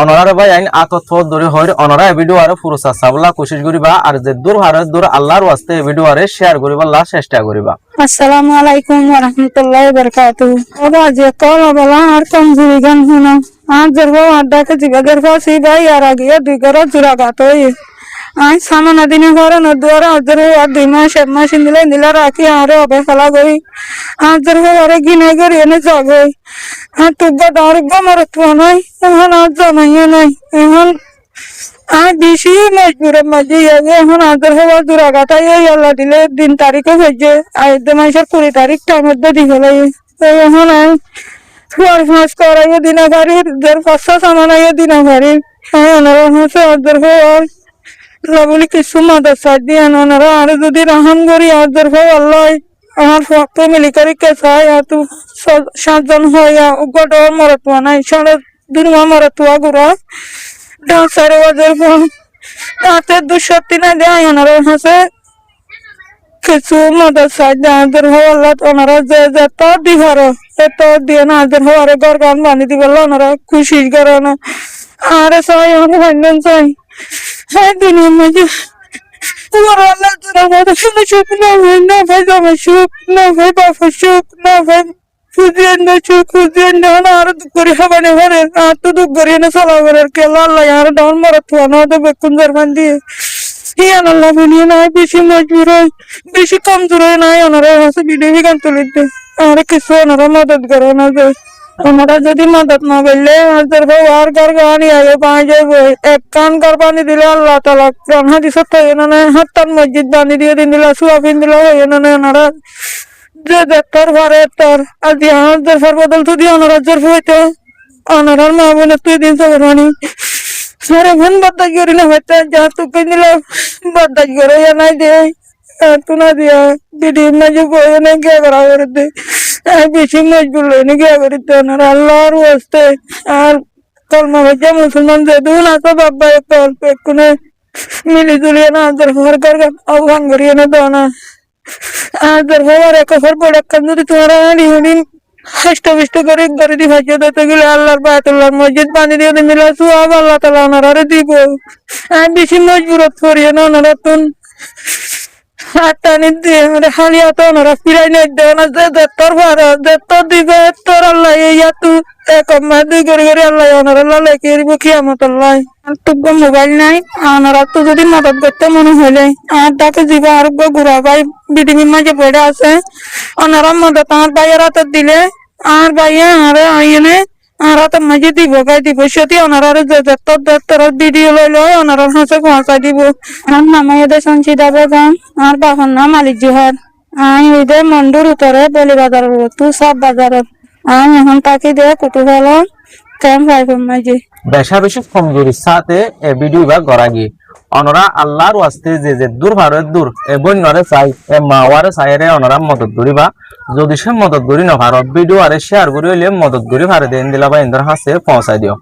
অনরারে ভাই আইন আতত ধরে হয় অনরা ভিডিও আরে পুরস্কার সাবলা কোশিশ করিবা আর যে দূর ভারত দূর আল্লাহর ওয়াস্তে ভিডিও আরে শেয়ার করিবা লা চেষ্টা করিবা। আসসালামু আলাইকুম ওয়া রাহমাতুল্লাহি ওয়া বারাকাতুহু। ওরা যে কল বলা আর কমজুরি গান শুনো আর জরবা আড্ডাকে জিগাদের ফাসি ভাই আর আগে দুই গরা জুরা গাতই আই সামানা দিনে ঘরে নদুয়ারা আদরে আর দুই মাস এক মাস দিলা রাখি আরে অবে ফেলা গই আর জরবা আরে গিনে গরি এনে যাগই আর তুগা দারগা মারত নাই এখন আর জানাই নাই এখন আর বেশি মজবুরের মাঝে এখন আদর হওয়ার দুরাগাটাই আল্লাহ দিলে দিন তারিখে হয়েছে আয়োধ্যা মাসের 20 তারিখ টাইমের দিয়ে ফেলাই এখন আমি ফুয়ার ফাঁস করাইয়ে দিনা বাড়ির দেড় 500 সামানাইয়ে দিনা বাড়ির ওনারা হচ্ছে আদর হওয়ার বলি কিছু মাদ্রাসা দিয়ে ওনারা আর যদি রাহাম করি আদর হওয়া আল্লাহ আমার ফ্যামিলি করে কে চাই আর তো 7 জন হয় গড মরতুয়া নাই 2.5 মরতুয়া গুড়া ডাক্তার বাজার ফোন রাতে 203 না দেয় ওনারা হাসে কিছু মাদ্রাসা যাদের হওয়াল্লা ওনারা যে যত দিবার এত দিয়ে না যাদের হওয়ারে ঘর গান বানিয়ে দিবে ওনারা খুশি করে না আর চাই আমার ভান্ডন চাই হ্যাঁ দুনিয়ার মাঝে তোমার আল্লাহ তোরা মতো শুনে সুখ না ভাই না ভাই আমার সুখ না ভাই বাপের সুখ না ভাই খুঁজিয়েন না সুখ খুঁজিয়েন না আর দুঃখ করে হবানে ভরে আর তো দুঃখ করিয়ে না চলা করে কেলা আল্লাহ আর ডাউন মারা থুয়া না তো বেকুন জারমান দিয়ে ইয়ান আল্লাহ বিনিয়ে নাই বেশি মজবুর হয় বেশি কমজোর হয় নাই ওনারা হচ্ছে বিদেবী গান তুলিতে আর কিছু ওনারা মদত করে না যে ওনারা যদি মদত না করলে আর ঘর গানি আগে পাই যাবো এক কান ঘর পানি দিলে আল্লাহ তালা প্রাণ হাদিসত থাকে না হাত্তান মসজিদ বানি দিয়ে দিন দিলা সুয়াফিন দিলা হয়ে না ওনারা যে দেখতার ভারে তার আজ আমাদের ফর বদল তো দিয়ে ওনারা জোর হইতে ওনারার মা বোন তুই দিন সবার মানি সারে ভন বাদ্দাজ করি না হইতে যা তুকে দিলে বাদ্দাজ করে নাই দে তু না দিয়া দিদি না যে বই না কে করা করে দে বেশি মজবুর লইনি কে করে দে ওনারা আল্লাহর ওয়াস্তে আর কলমা হইতে মুসলমান যে দুন আছে বাবা একটা অল্প একটুনে মিলি জুলিয়ে না আদর ঘর ঘর আহ্বান করিয়ে না দাও না আদর হওয়ার এক ফর প্রোডাক্ট যদি তোমার দিন হষ্ট করে ঘরে দি ভাজিয়ে দিতে গেলে আল্লাহর বায়তুল্লাহর মসজিদ পানি দিয়ে মিলা সুয়াব আল্লাহ তালা ওনারা দিব আমি বেশি মজবুরত করিয়ে না ওনারা তুন হাতানি দিয়ে হালিয়া তো ওনারা ফিরাই নাই দেয় না যে তোর ভাড়া যে তোর দিবে তোর আল্লাহ ইয়া তু এক মা দুই করে আল্লাহ ওনারা আল্লাহ কে দিব কিয়ামত আল্লাহ তুগ্য মোবাইল নাই ওনারা তো যদি মদত করতে মনে হইলে আর তাকে জীবা আর ঘুরা ভাই বিডিমির মাঝে পড়ে আছে ওনারা মদত আমার ভাইয়ের হাতে দিলে আর ভাইয়া আরে আইনে আর হাতের মাঝে দিব গাই দিব সেটি ওনারা তোর ভিডিও লইলে ওনারা হাসে পৌঁছাই দিব আমার নামাই এদের সঞ্চিতা বেগম আর বাবার নাম আলিক জোহার আমি ওইদের মন্ডুর উত্তরে বেলি বাজার তু সব বাজারের আমি এখন তাকে দিয়ে কুটু ভালো কেম ভাইবের মাঝে বেশা বেশি কমজোরির সাথে এ ভিডিও বা গড়া গিয়ে অনরা আল্লাহর ওয়াস্তে যে দূর ভারত দূর এ বন্যরে চাই এ মাওয়ারে চাইরে অনরা মদত করিবা যদি সে মদত করি না ভারত ভিডিও আরে শেয়ার করি হইলে মদত করি ভারে দেন দিলা বা ইন্দর হাসে পৌঁছাই দিও।